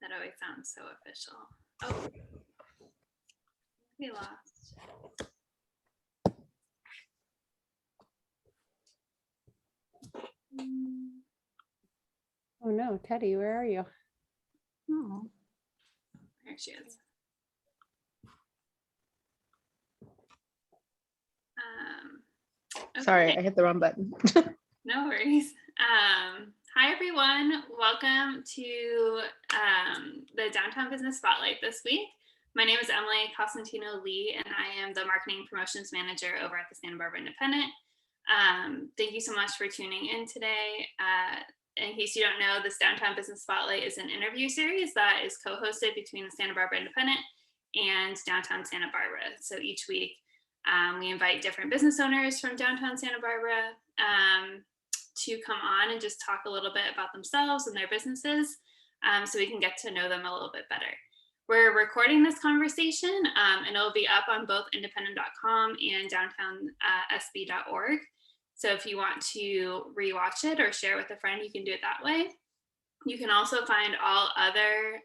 That always sounds so official. Oh, we lost. Oh no, Teddi, where are you? Oh, there she is. Okay. Sorry, I hit the wrong button. No worries. Hi, everyone. Welcome to the Downtown Business Spotlight this week. My name is Emily Costantino Lee, and I am the Marketing Promotions Manager over at the Santa Barbara Independent. Thank you so much for tuning in today. In case you don't know, this Downtown Business Spotlight is an interview series that is co-hosted between the Santa Barbara Independent and Downtown Santa Barbara. So each week, we invite different business owners from downtown Santa Barbara to come on and just talk a little bit about themselves and their businesses so we can get to know them a little bit better. We're recording this conversation and it'll be up on both independent.com and downtownsb.org. So if you want to rewatch it or share with a friend, you can do it that way. You can also find all other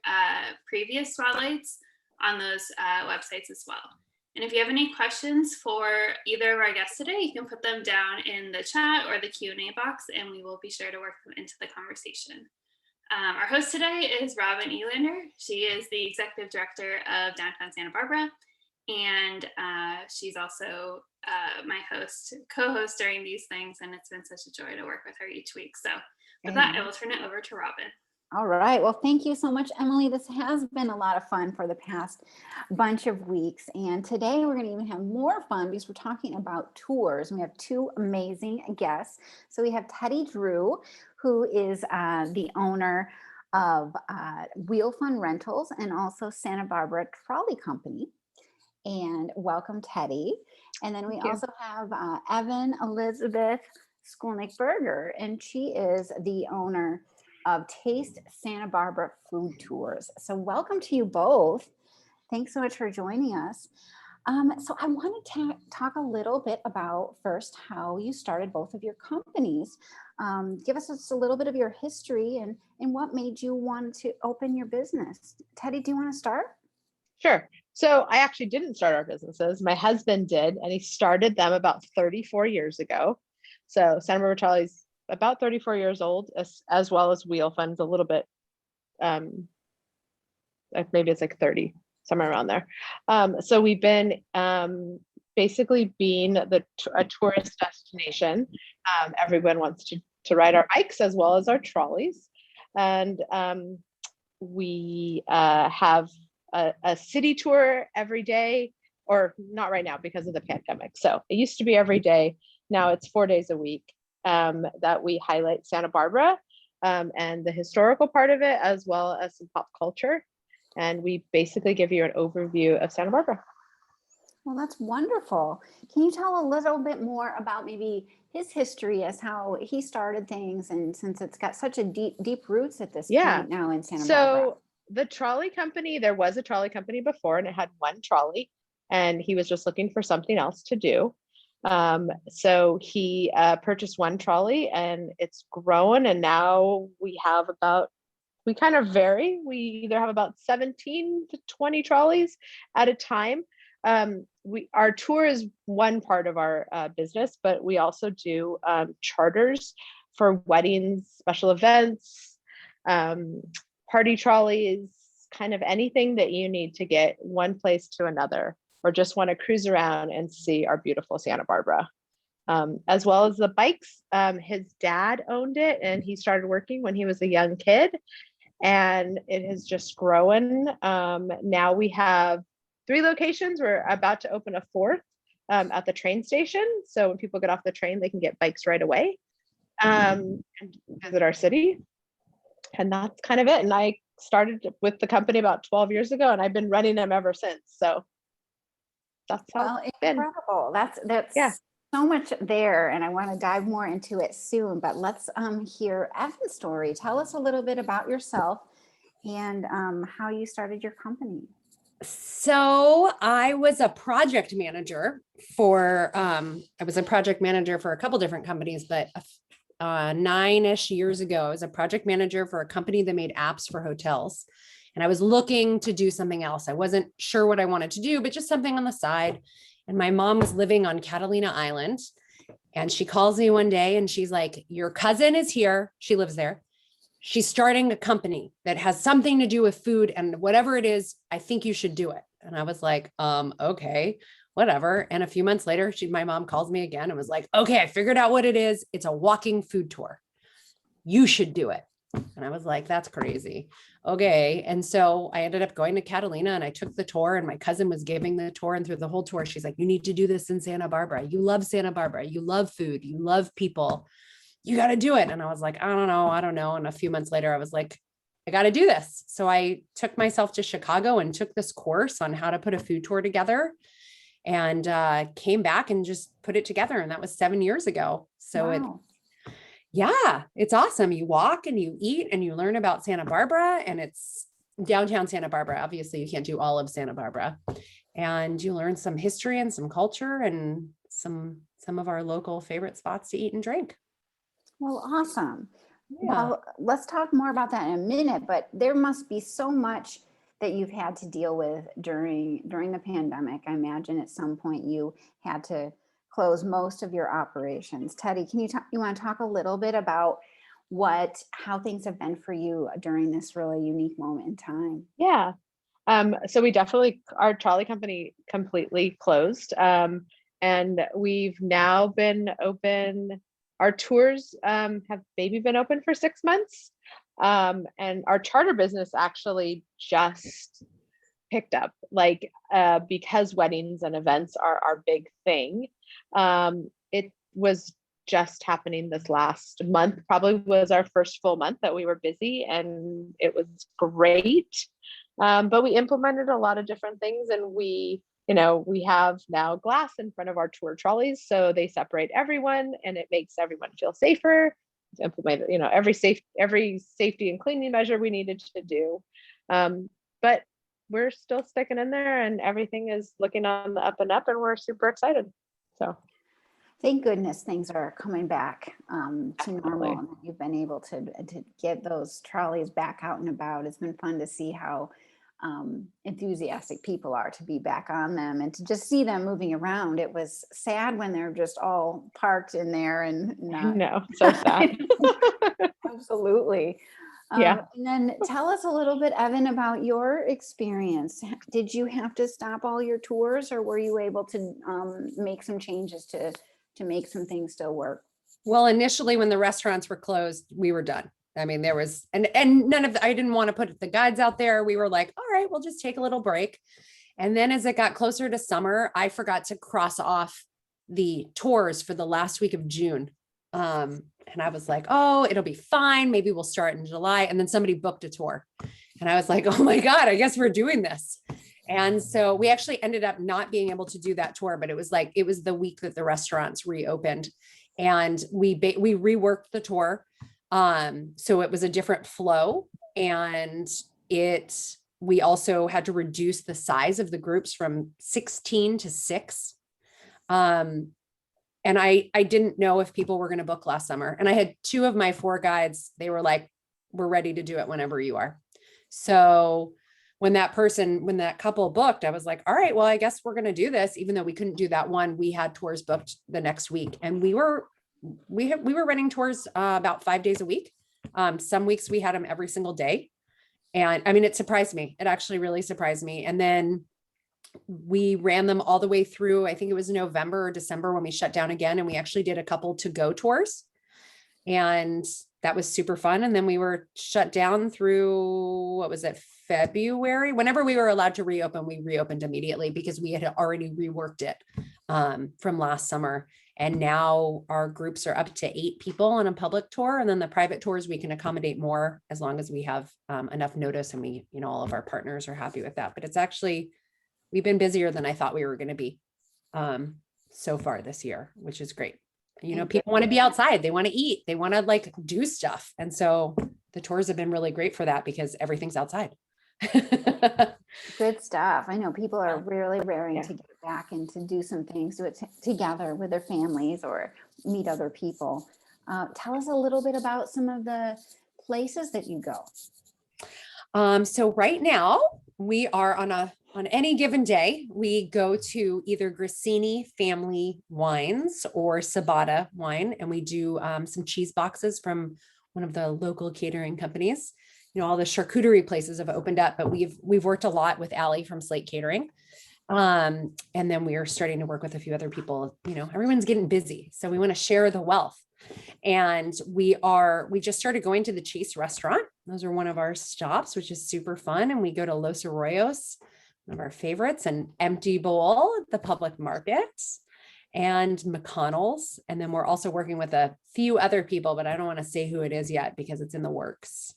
previous spotlights on those websites as well. And if you have any questions for either of our guests today, you can put them down in the chat or the Q&A box, and we will be sure to work them into the conversation. Our host today is Robin Elander. She is the Executive Director of Downtown Santa Barbara, and she's also my co-host during these things, and it's been such a joy to work with her each week. So with that, I will turn it over to Robin. All right. Well, thank you so much, Emily. This has been a lot of fun for the past bunch of weeks. And today we're going to even have more fun because we're talking about tours. We have two amazing guests. So we have Teddi Drew, who is the owner of Wheel Fun Rentals and also Santa Barbara Trolley Company. And welcome, Teddi. And then we also have Evan Elizabeth Schoolnik Berger, and she is the owner of Taste Santa Barbara Food Tours. So welcome to you both. Thanks so much for joining us. So I wanted to talk a little bit about first how you started both of your companies. Give us just a little bit of your history and what made you want to open your business. Teddi, do you want to start? Sure. So I actually didn't start our businesses. My husband did, and he started them about 34 years ago. So Santa Barbara Trolley's about 34 years old, as well as Wheel Fun's a little bit, maybe it's like 30, somewhere around there. So we've been basically being a tourist destination. Everyone wants to ride our bikes as well as our trolleys. And we have a city tour every day, or not right now because of the pandemic. So it used to be every day. Now it's 4 days a week. That we highlight Santa Barbara and the historical part of it, as well as some pop culture. And we basically give you an overview of Santa Barbara. Well, that's wonderful. Can you tell a little bit more about maybe his history as how he started things, and since it's got such a deep roots at this point now in Santa Barbara? So the trolley company, there was a trolley company before, and it had one trolley, and he was just looking for something else to do. So he purchased one trolley, and it's grown, and now we have we kind of vary. We either have about 17 to 20 trolleys at a time. Our tour is one part of our business, but we also do charters for weddings, special events, party trolleys, kind of anything that you need to get one place to another, or just want to cruise around and see our beautiful Santa Barbara. As well as the bikes. His dad owned it, and he started working when he was a young kid, and it has just grown. Now we have 3 locations. We're about to open a 4th at the train station. So when people get off the train, they can get bikes right away and visit our city. And that's kind of it. And I started with the company about 12 years ago, and I've been running them ever since. So that's how it's been. Incredible. That's so much there, and I want to dive more into it soon. But let's hear Evan's story. Tell us a little bit about yourself and how you started your company. So I was a project manager for a couple different companies, but 9-ish years ago, I was a project manager for a company that made apps for hotels. And I was looking to do something else. I wasn't sure what I wanted to do, but just something on the side. And my mom was living on Catalina Island. And she calls me one day and she's like, your cousin is here. She lives there. She's starting a company that has something to do with food, and whatever it is, I think you should do it. And I was like, okay, whatever. And a few months later, my mom calls me again and was like, okay, I figured out what it is. It's a walking food tour. You should do it. And I was like, that's crazy. Okay. And so I ended up going to Catalina and I took the tour, and my cousin was giving the tour, and through the whole tour, she's like, you need to do this in Santa Barbara. You love Santa Barbara. You love food. You love people. You got to do it. And I was like, I don't know. And a few months later, I was like, I got to do this. So I took myself to Chicago and took this course on how to put a food tour together, and came back and just put it together. And that was 7 years ago. So it's awesome. You walk and you eat and you learn about Santa Barbara, and it's downtown Santa Barbara. Obviously you can't do all of Santa Barbara, and you learn some history and some culture and some of our local favorite spots to eat and drink. Well, awesome. Yeah. Well, let's talk more about that in a minute, but there must be so much that you've had to deal with during the pandemic. I imagine at some point you had to close most of your operations. Teddi, you want to talk a little bit about how things have been for you during this really unique moment in time? Yeah. So our trolley company completely closed. And we've now been open. Our tours have maybe been open for 6 months. And our charter business actually just picked up, because weddings and events are our big thing. It was just happening this last month, probably was our first full month that we were busy, and it was great. But we implemented a lot of different things, and we have now glass in front of our tour trolleys, so they separate everyone and it makes everyone feel safer. It's implemented, every safety and cleaning measure we needed to do. But we're still sticking in there, and everything is looking on the up and up, and we're super excited. So thank goodness things are coming back to normal, and you've been able to get those trolleys back out and about. It's been fun to see how enthusiastic people are to be back on them and to just see them moving around. It was sad when they're just all parked in there and not. No, so sad. Absolutely. Yeah. And then tell us a little bit, Evan, about your experience. Did you have to stop all your tours, or were you able to make some changes to make some things still work? Well, initially when the restaurants were closed, we were done. I mean, there was, and none of I didn't want to put the guides out there. We were like, all right, we'll just take a little break. And then as it got closer to summer, I forgot to cross off the tours for the last week of June. And I was like, oh, it'll be fine. Maybe we'll start in July. And then somebody booked a tour. And I was like, oh my God, I guess we're doing this. And so we actually ended up not being able to do that tour, but it was the week that the restaurants reopened, and we reworked the tour. So it was a different flow, and we also had to reduce the size of the groups from 16 to 6. And I didn't know if people were going to book last summer. And I had 2 of my 4 guides. They were like, we're ready to do it whenever you are. So when that couple booked, I was like, all right, well, I guess we're going to do this. Even though we couldn't do that one, we had tours booked the next week, and we were running tours about 5 days a week. Some weeks we had them every single day. And I mean, it surprised me. It actually really surprised me. And then we ran them all the way through, I think it was November or December when we shut down again. And we actually did a couple to-go tours, and that was super fun. And then we were shut down through, what was it, February? Whenever we were allowed to reopen, we reopened immediately because we had already reworked it from last summer. And now our groups are up to 8 people on a public tour. And then the private tours, we can accommodate more as long as we have enough notice, and we, all of our partners are happy with that. But it's actually, we've been busier than I thought we were going to be so far this year, which is great. People want to be outside. They want to eat. They want to do stuff. And so the tours have been really great for that because everything's outside. Good stuff. I know people are really raring to get back and to do some things, do it together with their families or meet other people. Tell us a little bit about some of the places that you go. So right now we are on any given day, we go to either Grassini family wines or Sabata wine, and we do some cheese boxes from one of the local catering companies. You know, all the charcuterie places have opened up, but we've worked a lot with Allie from Slate Catering. And then we are starting to work with a few other people. You know, everyone's getting busy, so we want to share the wealth. And we just started going to the Chase restaurant. Those are one of our stops, which is super fun. And we go to Los Arroyos, one of our favorites, and Empty Bowl at the public markets, and McConnell's. And then we're also working with a few other people, but I don't want to say who it is yet because it's in the works.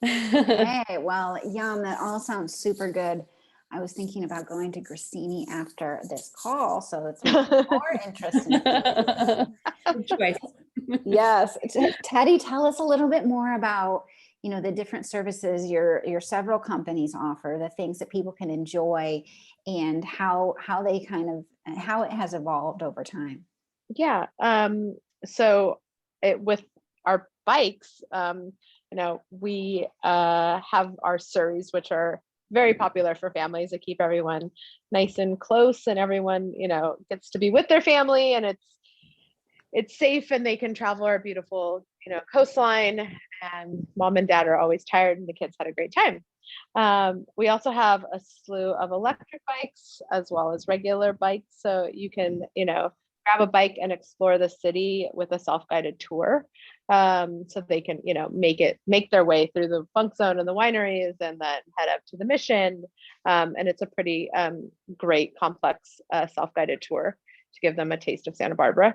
Okay, well, yum, that all sounds super good. I was thinking about going to Grassini after this call, so it's more interesting. Good choice. Yes, Teddy, tell us a little bit more about, you know, the different services your several companies offer, the things that people can enjoy, and how they kind of how it has evolved over time. Yeah. So with our bikes, you know, we have our Surreys, which are very popular for families that keep everyone nice and close, and everyone, you know, gets to be with their family, and it's safe, and they can travel our beautiful, you know, coastline, and mom and dad are always tired and the kids had a great time. We also have a slew of electric bikes as well as regular bikes. So you can, you know, grab a bike and explore the city with a self-guided tour. So they can, you know, make their way through the funk zone and the wineries, and then head up to the Mission. And it's a pretty great, complex self-guided tour to give them a taste of Santa Barbara.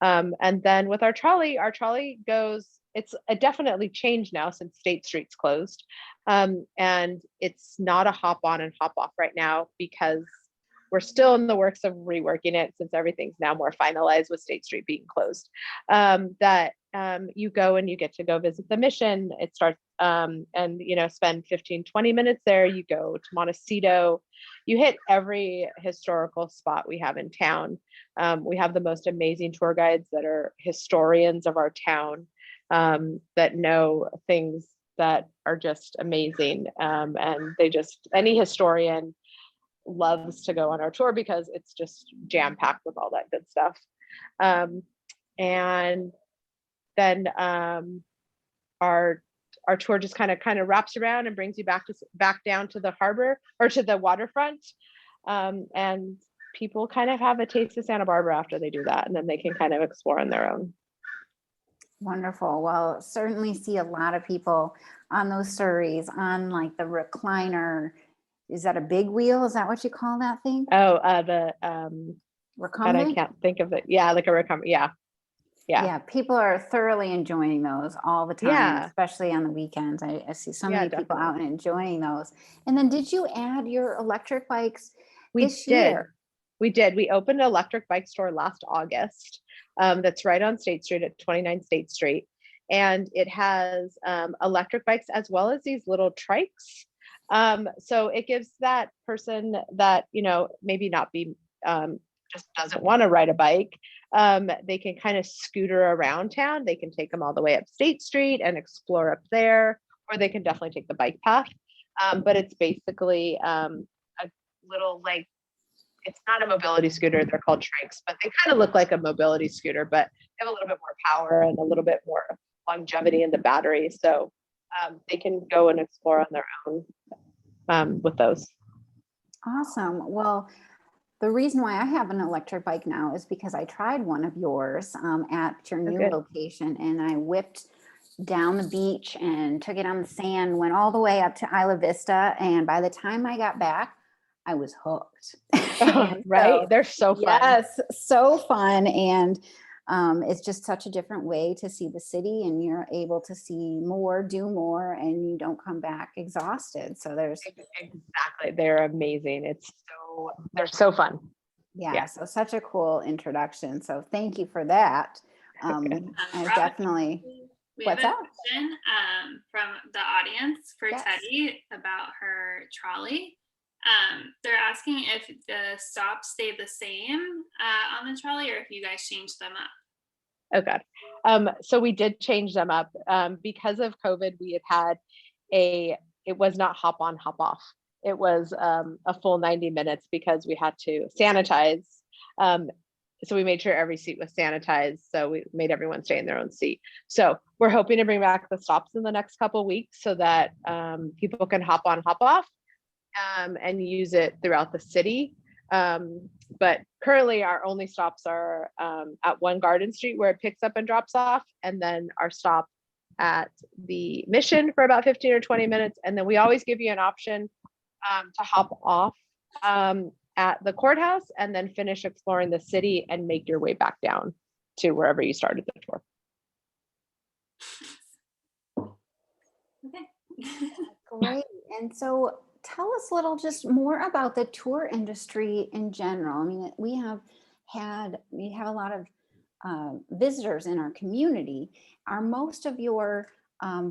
And then with our trolley goes, it's definitely changed now since State Street's closed. And it's not a hop on and hop off right now because we're still in the works of reworking it, since everything's now more finalized with State Street being closed. You go and you get to go visit the Mission. It starts and, you know, spend 15-20 minutes there. You go to Montecito. You hit every historical spot we have in town. We have the most amazing tour guides that are historians of our town, that know things that are just amazing. And any historian loves to go on our tour because it's just jam-packed with all that good stuff. And then our tour just kind of wraps around and brings you back down to the harbor, or to the waterfront. And people kind of have a taste of Santa Barbara after they do that, and then they can kind of explore on their own. Wonderful. Well, certainly see a lot of people on those Surreys, on like the recliner. Is that a big wheel? Is that what you call that thing? Oh, Recumbent? I can't think of it. Yeah, like a recumbent. Yeah. People are thoroughly enjoying those all the time, Yeah. Especially on the weekends. I see so many people definitely out and enjoying those. And then did you add your electric bikes this did. year? We did. We opened an electric bike store last August. That's right on State Street at 29 State Street. And it has electric bikes as well as these little trikes. So it gives that person that, you know, maybe not be, just doesn't want to ride a bike. They can kind of scooter around town. They can take them all the way up State Street and explore up there, or they can definitely take the bike path. But it's basically a little, like, it's not a mobility scooter. They're called trikes, but they kind of look like a mobility scooter, but they have a little bit more power and a little bit more longevity in the battery. So they can go and explore on their own with those. Awesome. Well, the reason why I have an electric bike now is because I tried one of yours at your new location, and I whipped down the beach and took it on the sand, went all the way up to Isla Vista. And by the time I got back, I was hooked. Right? They're so fun. Yes, so fun. And it's just such a different way to see the city, and you're able to see more, do more, and you don't come back exhausted. So Exactly. They're amazing. They're so fun. Yeah. So such a cool introduction. So thank you for that. I definitely. We have What's a up? question from the audience for Yes. Teddi about her trolley. They're asking if the stops stay the same on the trolley, or if you guys changed them up. Oh God. So we did change them up. Because of COVID, we had a it was not hop on, hop off. It was a full 90 minutes because we had to sanitize. So we made sure every seat was sanitized. So we made everyone stay in their own seat. So we're hoping to bring back the stops in the next couple of weeks so that people can hop on, hop off and use it throughout the city. But currently our only stops are at 1 Garden Street where it picks up and drops off, and then our stop at the Mission for about 15 or 20 minutes. And then we always give you an option to hop off at the courthouse and then finish exploring the city and make your way back down to wherever you started the tour. Okay. Great. And so tell us a little just more about the tour industry in general. I mean, we have a lot of visitors in our community. Are most of your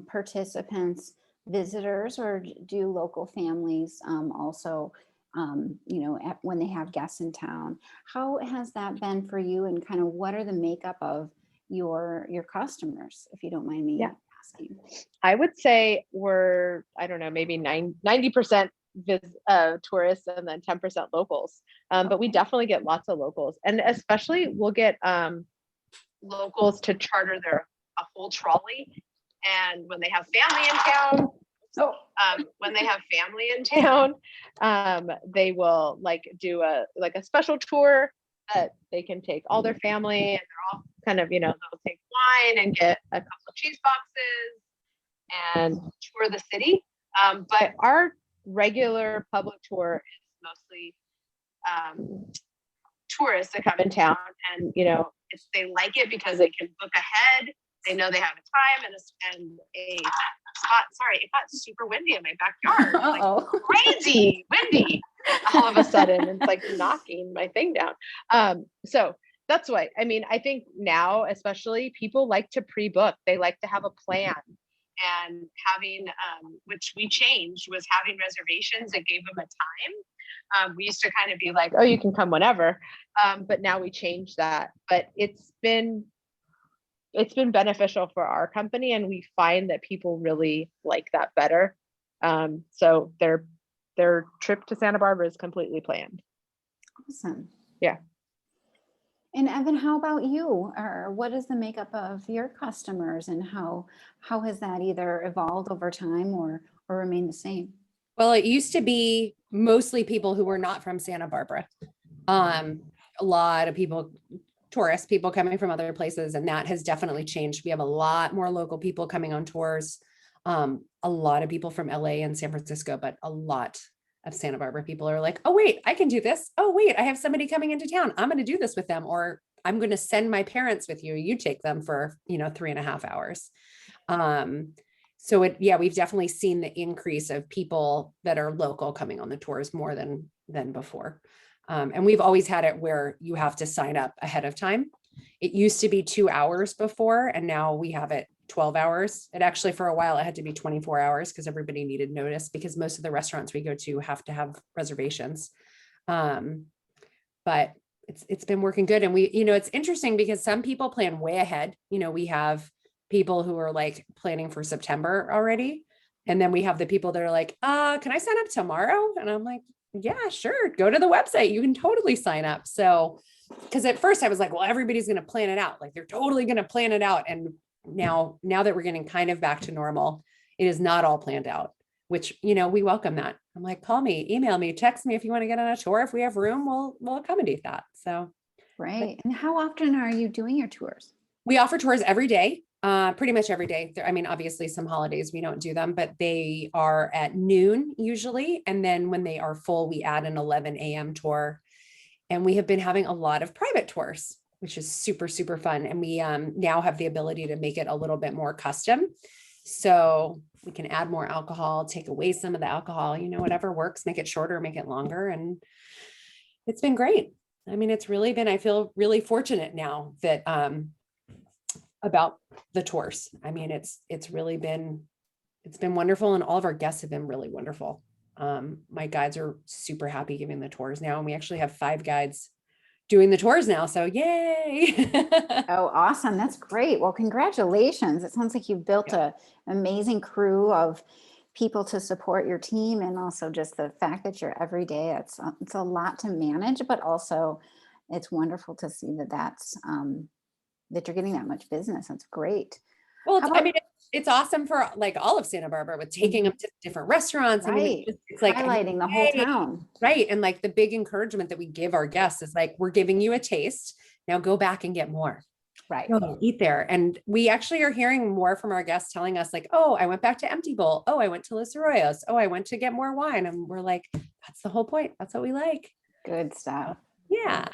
participants visitors, or do local families also, when they have guests in town? How has that been for you, and kind of what are the makeup of your customers, if you don't mind me asking? I would say we're, I don't know, maybe 90% tourists and then 10% locals. But we definitely get lots of locals, and especially we'll get locals to charter a whole trolley. And when they have family in town, they will do a special tour that they can take all their family, and they're all kind of, they'll take wine and get a couple of cheese boxes and tour the city. But our regular public tour is mostly tourists that come in town, and they like it because they can book ahead. They know they have a time and a spot. Sorry, it got super windy in my backyard. Like crazy windy all of a sudden. It's like knocking my thing down. So that's why, I think now, especially, people like to pre-book. They like to have a plan, and having, which we changed, was having reservations that gave them a time. We used to kind of be like, oh, you can come whenever. But now we changed that. But it's been beneficial for our company, and we find that people really like that better. So their trip to Santa Barbara is completely planned. Awesome. Yeah. And Evan, how about you? Or what is the makeup of your customers, and how has that either evolved over time or remained the same? Well, it used to be mostly people who were not from Santa Barbara. A lot of people, tourists, people coming from other places, and that has definitely changed. We have a lot more local people coming on tours. A lot of people from LA and San Francisco, but a lot of Santa Barbara people are like, oh, wait, I can do this. Oh, wait, I have somebody coming into town. I'm going to do this with them, or I'm going to send my parents with you. You take them for, 3.5 hours. So we've definitely seen the increase of people that are local coming on the tours more than before. And we've always had it where you have to sign up ahead of time. It used to be 2 hours before, and now we have it 12 hours. It actually, for a while, it had to be 24 hours because everybody needed notice, because most of the restaurants we go to have to have reservations. But it's been working good. And we, it's interesting because some people plan way ahead. We have people who are like planning for September already. And then we have the people that are like, can I sign up tomorrow? And I'm like, yeah, sure. Go to the website. You can totally sign up. So, because at first I was like, well, everybody's going to plan it out. Like they're totally going to plan it out. And now that we're getting kind of back to normal, it is not all planned out, which, we welcome that. I'm like, call me, email me, text me if you want to get on a tour. If we have room, we'll accommodate that. So. Right. And how often are you doing your tours? We offer tours every day. Pretty much every day. Obviously some holidays we don't do them, but they are at noon usually. And then when they are full, we add an 11 a.m. tour. And we have been having a lot of private tours, which is super, super fun. And we now have the ability to make it a little bit more custom. So we can add more alcohol, take away some of the alcohol, whatever works, make it shorter, make it longer. And it's been great. It's really been, I feel really fortunate now that about the tours. It's really been, it's been wonderful. And all of our guests have been really wonderful. My guides are super happy giving the tours now. And we actually have 5 guides doing the tours now. So yay. Oh, awesome. That's great. Well, congratulations. It sounds like you've built an amazing crew of people to support your team, and also just the fact that you're every day, it's a lot to manage, but also it's wonderful to see that that you're getting that much business. That's great. Well, How I about- mean, it's awesome for like all of Santa Barbara with taking them to different restaurants. I mean, Right. it's like Highlighting the whole town. right. And like the big encouragement that we give our guests is like, we're giving you a taste. Now go back and get more. Right. Go eat there. And we actually are hearing more from our guests telling us like, oh, I went back to Empty Bowl. Oh, I went to Los Arroyos. Oh, I went to get more wine. And we're like, that's the whole point. That's what we like. Good stuff. Yeah.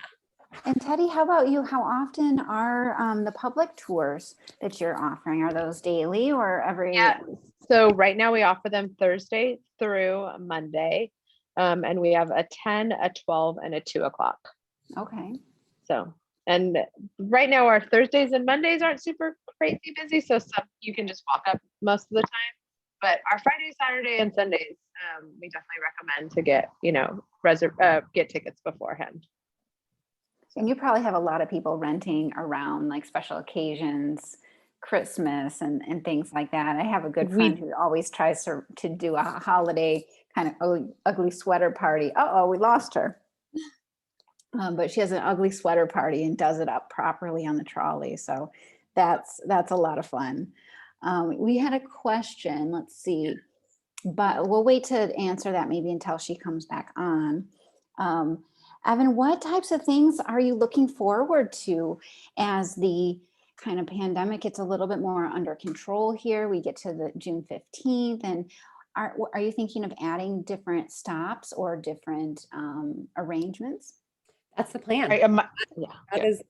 And Teddy, how about you? How often are the public tours that you're offering? Are those daily or every? Yeah. So right now we offer them Thursday through Monday. And we have a 10, a 12, and a 2 o'clock. Okay. So, and right now our Thursdays and Mondays aren't super crazy busy. So you can just walk up most of the time. But our Friday, Saturday, and Sundays, we definitely recommend to get, get tickets beforehand. And you probably have a lot of people renting around like special occasions, Christmas and things like that. I have a good friend who always tries to do a holiday kind of ugly sweater party. Uh-oh, we lost her. But she has an ugly sweater party and does it up properly on the trolley. So that's a lot of fun. We had a question, let's see, but we'll wait to answer that maybe until she comes back on. Evan, what types of things are you looking forward to as the kind of pandemic gets a little bit more under control here? We get to the June 15th, and are you thinking of adding different stops or different arrangements? That's the plan. That is.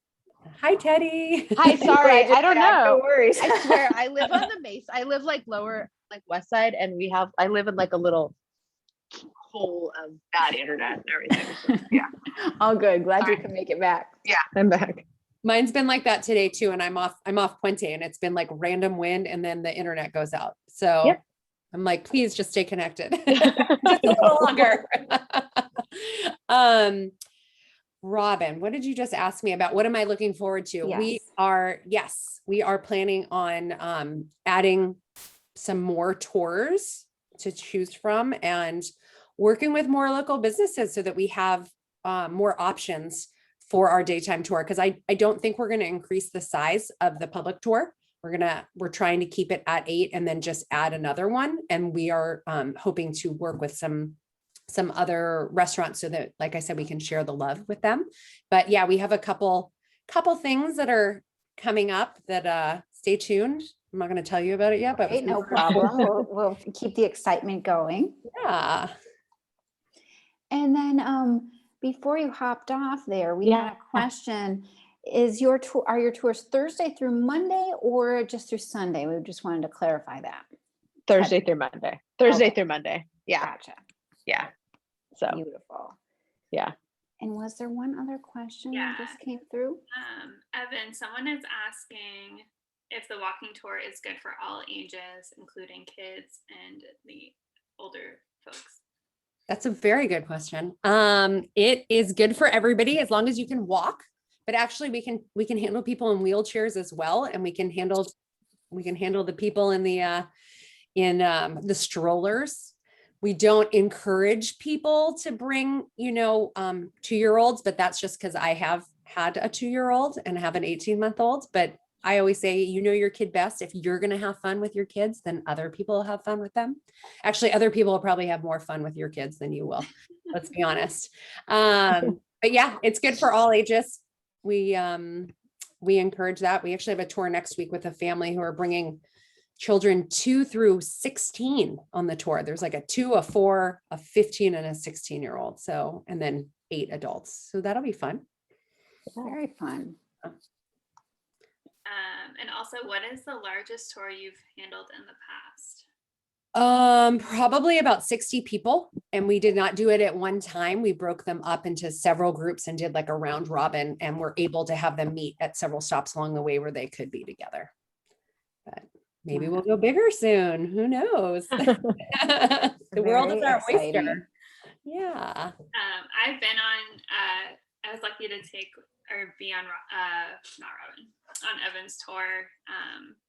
Hi, Teddy. Hi, sorry. I don't know. No worries. I swear, I live on the Mesa. I live like lower, like west side, and I live in like a little hole of bad internet and everything. So, yeah. Oh, good. Glad Sorry. you can make it back. Yeah, I'm back. Mine's been like that today too. And I'm off Puente, and it's been like random wind and then the internet goes out. So yep. I'm like, please just stay connected just a little longer. Robin, what did you just ask me about? What am I looking forward to? Yes. We are planning on adding some more tours to choose from and working with more local businesses so that we have more options for our daytime tour. Cause I don't think we're going to increase the size of the public tour. We're trying to keep it at 8 and then just add another one. And we are hoping to work with some other restaurants so that, like I said, we can share the love with them. But yeah, we have a couple things that are coming up that stay tuned. I'm not going to tell you about it yet, but No problem. We'll keep the excitement going. Yeah. And then before you hopped off there, we had a question. Are your tours Thursday through Monday or just through Sunday? We just wanted to clarify that. Thursday through Monday. Through Monday. Yeah. Gotcha. Yeah. So Beautiful. yeah. And was there one other question that just came through? Evan, someone is asking if the walking tour is good for all ages, including kids and the older folks. That's a very good question. It is good for everybody as long as you can walk, but actually we can handle people in wheelchairs as well. And we can handle the people in the strollers. We don't encourage people to bring, 2-year-olds, but that's just because I have had a 2-year-old and have an 18-month-old. But I always say, your kid best. If you're going to have fun with your kids, then other people will have fun with them. Actually, other people will probably have more fun with your kids than you will. Let's be honest. But yeah, it's good for all ages. We encourage that. We actually have a tour next week with a family who are bringing children 2 through 16 on the tour. There's like a 2, a 4, a 15, and a 16-year-old. So, and then 8 adults. So that'll be fun. Very fun. And also, what is the largest tour you've handled in the past? Probably about 60 people. And we did not do it at one time. We broke them up into several groups and did like a round robin, and we're able to have them meet at several stops along the way where they could be together. But maybe we'll go bigger soon. Who knows? The world is our oyster. Yeah. I've been on, I was lucky to take or be on not Robin, on Evan's tour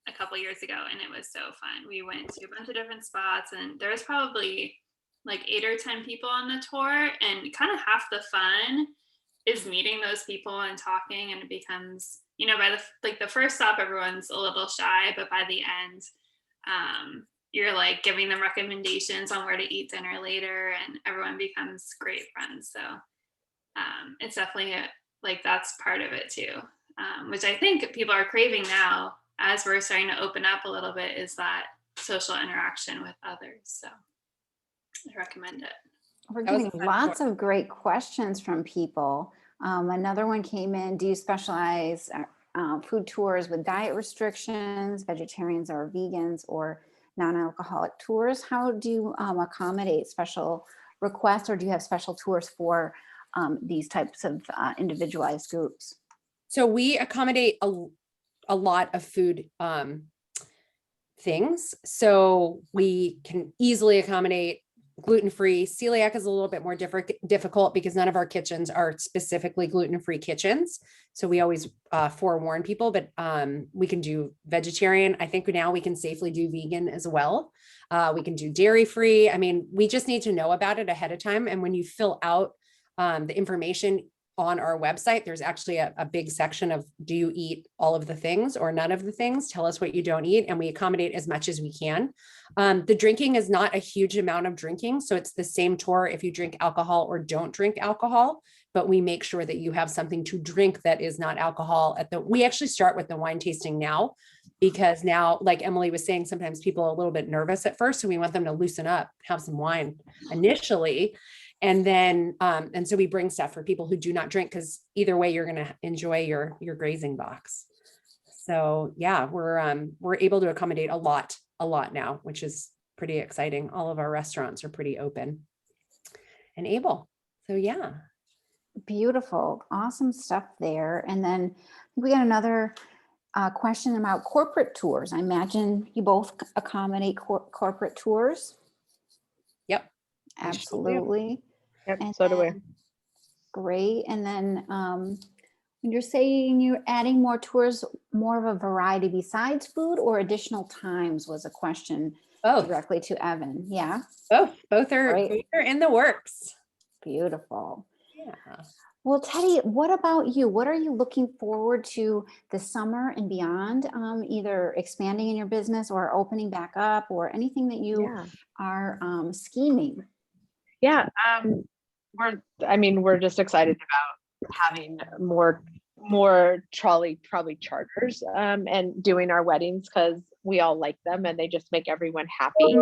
a couple years ago, and it was so fun. We went to a bunch of different spots, and there was probably like 8 or 10 people on the tour, and kind of half the fun is meeting those people and talking, and it becomes, by the first stop everyone's a little shy, but by the end you're like giving them recommendations on where to eat dinner later, and everyone becomes great friends. So it's definitely like that's part of it too, which I think people are craving now as we're starting to open up a little bit, is that social interaction with others. So I recommend it. We're getting lots of great questions from people. Another one came in: do you specialize food tours with diet restrictions, vegetarians or vegans, or non-alcoholic tours? How do you accommodate special requests, or do you have special tours for these types of individualized groups? So we accommodate a lot of food things. So we can easily accommodate gluten-free. Celiac is a little bit more difficult because none of our kitchens are specifically gluten-free kitchens. So we always forewarn people, but we can do vegetarian. I think now we can safely do vegan as well. We can do dairy-free. I mean, we just need to know about it ahead of time. And when you fill out the information on our website, there's actually a big section of, do you eat all of the things or none of the things? Tell us what you don't eat, and we accommodate as much as we can. The drinking is not a huge amount of drinking. So it's the same tour if you drink alcohol or don't drink alcohol, but we make sure that you have something to drink that is not alcohol. We actually start with the wine tasting now, because now, like Emily was saying, sometimes people are a little bit nervous at first. So we want them to loosen up, have some wine initially. And then, and so we bring stuff for people who do not drink, because either way, you're going to enjoy your grazing box. So yeah, we're able to accommodate a lot now, which is pretty exciting. All of our restaurants are pretty open and able. So yeah. Beautiful. Awesome stuff there. And then we got another question about corporate tours. I imagine you both accommodate corporate tours. Yep. Absolutely. Yep, And so do we. Great. And then when you're saying you're adding more tours, more of a variety besides food, or additional times, was a question directly to Evan. Yeah. Both are in the works. Beautiful. Yeah. Well, Teddi, what about you? What are you looking forward to this summer and beyond? Either expanding in your business or opening back up, or anything that you are scheming? Yeah. We're just excited about having more trolley charters and doing our weddings, because we all like them and they just make everyone happy.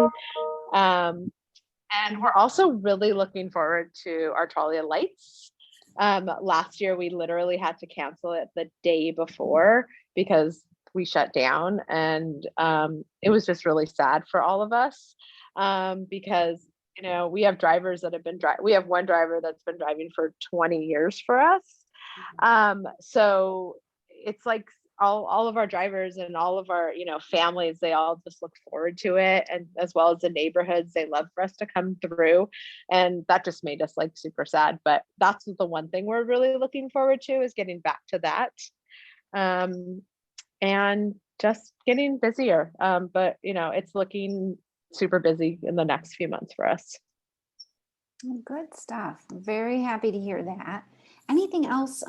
And we're also really looking forward to our trolley of lights. Last year we literally had to cancel it the day before because we shut down, and it was just really sad for all of us, because we have drivers that have been we have one driver that's been driving for 20 years for us. So it's like all of our drivers and all of our, families, they all just look forward to it. And as well as the neighborhoods, they love for us to come through. And that just made us like super sad. But that's the one thing we're really looking forward to, is getting back to that. And just getting busier. But it's looking super busy in the next few months for us. Good stuff. Very happy to hear that. Anything else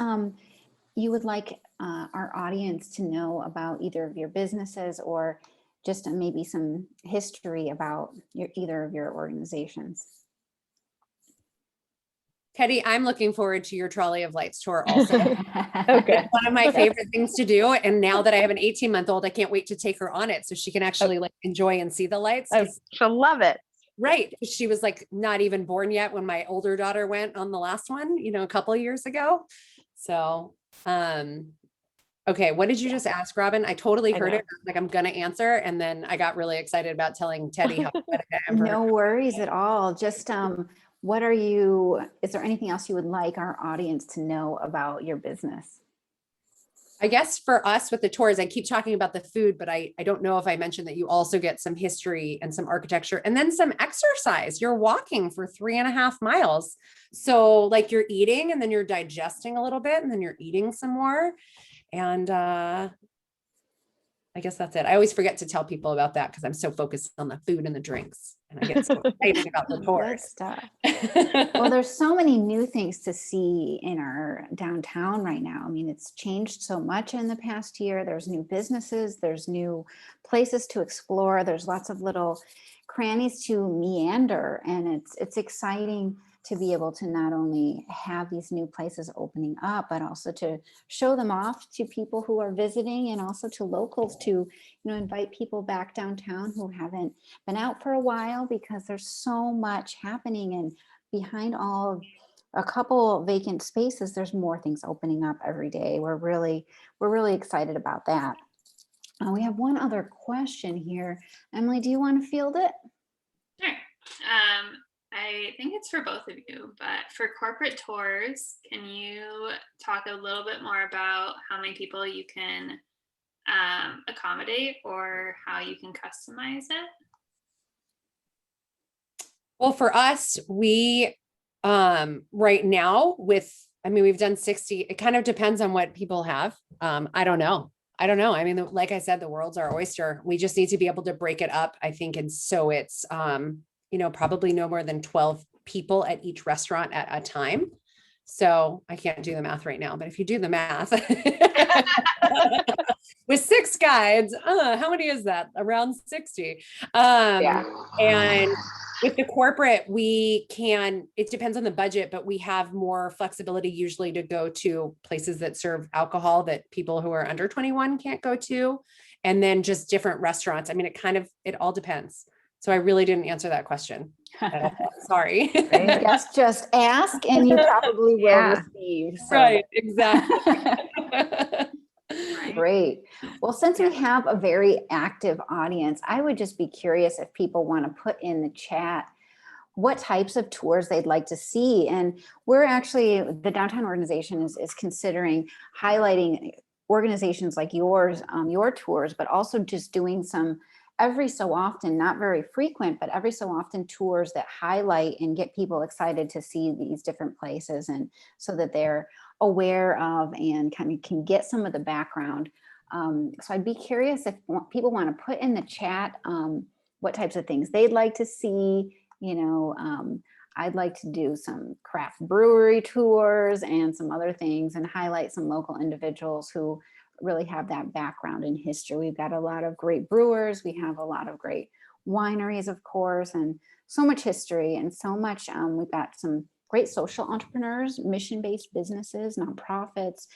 you would like our audience to know about either of your businesses, or just maybe some history about either of your organizations? Teddi, I'm looking forward to your Trolley of Lights tour also. Okay. It's one of my favorite things to do. And now that I have an 18-month-old, I can't wait to take her on it so she can actually enjoy and see the lights. She'll love it. Right. She was not even born yet when my older daughter went on the last one, a couple of years ago. So, okay. What did you just ask, Robin? I totally heard it. I'm going to answer. And then I got really excited about telling Teddi how excited I am. No worries at all. Just, is there anything else you would like our audience to know about your business? I guess for us with the tours, I keep talking about the food, but I don't know if I mentioned that you also get some history and some architecture and then some exercise. You're walking for 3.5 miles. So like you're eating and then you're digesting a little bit and then you're eating some more. And I guess that's it. I always forget to tell people about that because I'm so focused on the food and the drinks. And I get so excited about the Good tours. stuff. Well, there's so many new things to see in our downtown right now. I mean, it's changed so much in the past year. There's new businesses, there's new places to explore. There's lots of little crannies to meander, and it's exciting to be able to not only have these new places opening up, but also to show them off to people who are visiting and also to locals to, you know, invite people back downtown who haven't been out for a while, because there's so much happening, and behind all a couple vacant spaces, there's more things opening up every day. We're really excited about that. We have one other question here. Emily, do you want to field it? Sure. I think it's for both of you, but for corporate tours, can you talk a little bit more about how many people you can accommodate or how you can customize it? Well, for us, we right now we've done 60. It kind of depends on what people have. I don't know. I mean, like I said, the world's our oyster. We just need to be able to break it up, I think. And so it's, probably no more than 12 people at each restaurant at a time. So I can't do the math right now, but if you do the math with 6 guides, how many is that? Around 60. Yeah. And with the corporate, it depends on the budget, but we have more flexibility usually to go to places that serve alcohol that people who are under 21 can't go to. And then just different restaurants. I mean, it all depends. So I really didn't answer that question. Sorry. I guess just ask and you probably will Yeah. receive. So. Right, exactly. Great. Well, since we have a very active audience, I would just be curious if people want to put in the chat what types of tours they'd like to see. And we're actually, the downtown organization is considering highlighting organizations like yours, your tours, but also just doing some every so often, not very frequent, but every so often tours that highlight and get people excited to see these different places, and so that they're aware of and kind of can get some of the background. So I'd be curious if people want to put in the chat what types of things they'd like to see. I'd like to do some craft brewery tours and some other things, and highlight some local individuals who really have that background in history. We've got a lot of great brewers. We have a lot of great wineries, of course, and so much history and so much. We've got some great social entrepreneurs, mission-based businesses, nonprofits,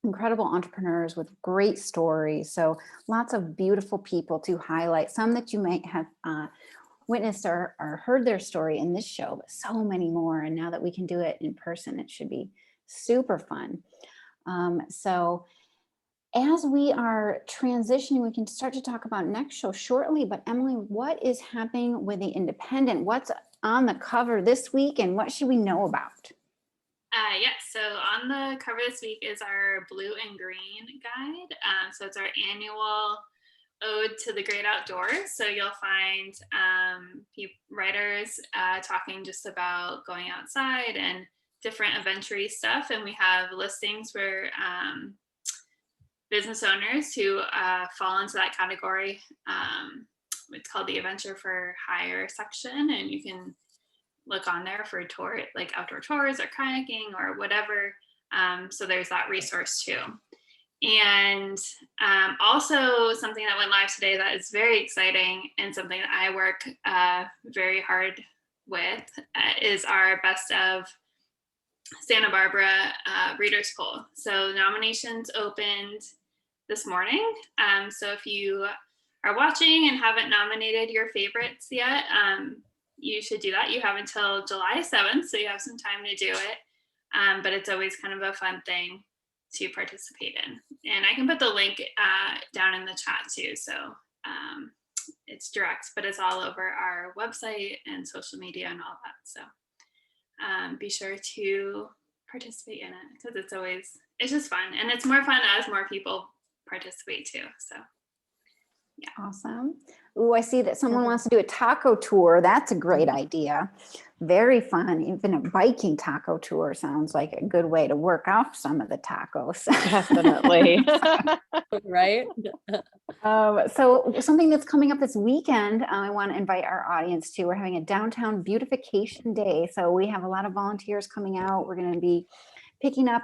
incredible entrepreneurs with great stories. So lots of beautiful people to highlight, some that you might have witnessed or heard their story in this show, but so many more. And now that we can do it in person, it should be super fun. So as we are transitioning, we can start to talk about next show shortly, but Emily, what is happening with the Independent? What's on the cover this week and what should we know about? Yes, so on the cover this week is our Blue and Green guide. So it's our annual ode to the great outdoors. So you'll find writers talking just about going outside and different adventure stuff, and we have listings for business owners who fall into that category. It's called the Adventure for Hire section, and you can look on there for a tour, like outdoor tours or kayaking or whatever. So there's that resource too. And also something that went live today that is very exciting and something that I work very hard with is our Best of Santa Barbara readers poll. So nominations opened this morning. So if you are watching and haven't nominated your favorites yet, you should do that. You have until July 7th, so you have some time to do it. But it's always kind of a fun thing to participate in. And I can put the link down in the chat too. So it's direct, but it's all over our website and social media and all that. So be sure to participate in it because it's just fun, and it's more fun as more people participate too. So Awesome. Ooh, I see that someone wants to do a taco tour. That's a great idea. Very fun. Even a biking taco tour sounds like a good way to work off some of the tacos. Definitely. Right? So something that's coming up this weekend, I want to invite our audience to. We're having a downtown beautification day. So we have a lot of volunteers coming out. We're going to be picking up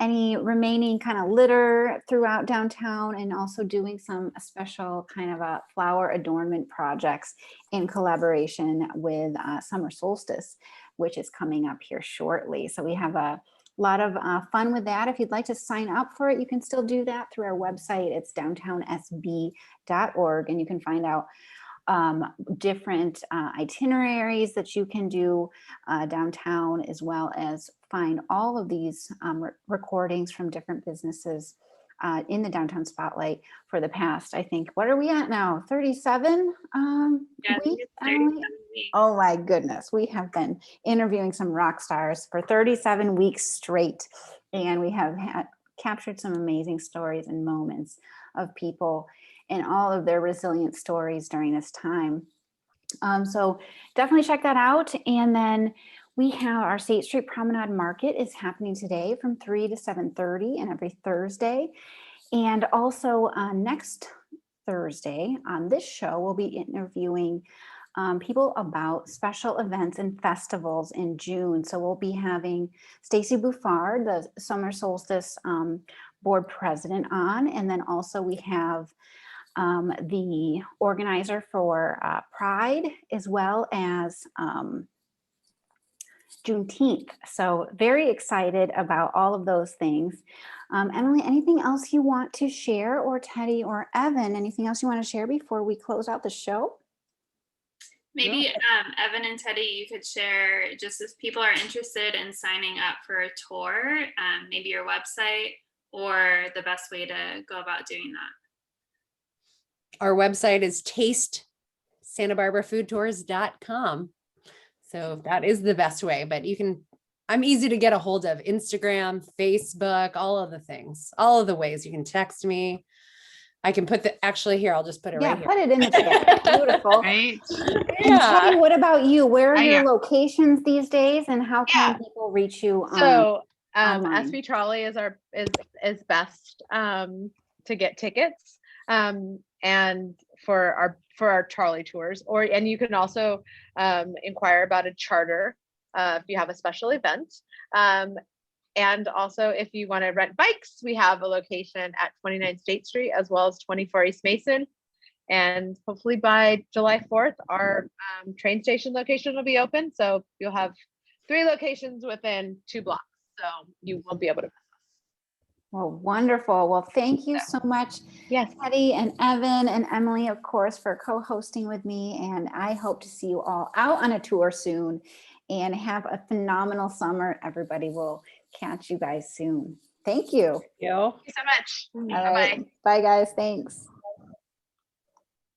any remaining kind of litter throughout downtown, and also doing some special kind of flower adornment projects in collaboration with summer solstice, which is coming up here shortly. So we have a lot of fun with that. If you'd like to sign up for it, you can still do that through our website. It's downtownsb.org, and you can find out different itineraries that you can do downtown, as well as find all of these recordings from different businesses in the Downtown Spotlight for the past, I think, what are we at now? 37 yeah, I think weeks, it's 37 Emily? weeks. Oh my goodness. We have been interviewing some rock stars for 37 weeks straight. And we have captured some amazing stories and moments of people and all of their resilient stories during this time. So definitely check that out. And then we have our State Street Promenade Market is happening today from 3 to 7:30 and every Thursday. And also next Thursday on this show, we'll be interviewing people about special events and festivals in June. So we'll be having Stacy Buffard, the Summer Solstice board president, on. And then also we have the organizer for Pride, as well as Juneteenth. So very excited about all of those things. Emily, anything else you want to share, or Teddy or Evan, anything else you want to share before we close out the show? Maybe Evan and Teddy, you could share, just if people are interested in signing up for a tour, maybe your website or the best way to go about doing that. Our website is tastesantabarbarafoodtours.com. So that is the best way, but I'm easy to get a hold of. Instagram, Facebook, all of the things, all of the ways. You can text me. I can put actually here, I'll just put it right here. Put it in the chat. Beautiful. Right. And Teddy, what about you? Where are your Yeah. locations these days, and how can people reach you? So online? SB Trolley is best to get tickets, and for our trolley tours, and you can also inquire about a charter if you have a special event. And also, if you want to rent bikes, we have a location at 29 State Street as well as 24 East Mason. And hopefully by July 4th, our train station location will be open. So you'll have 3 locations within 2 blocks. So you won't be able to miss us. Well, wonderful. Well, thank you so much, Yes. Teddy and Evan and Emily, of course, for co-hosting with me. And I hope to see you all out on a tour soon, and have a phenomenal summer. Everybody will catch you guys soon. Thank you. You. Thank you so much. All Bye-bye. right. Bye, guys. Thanks.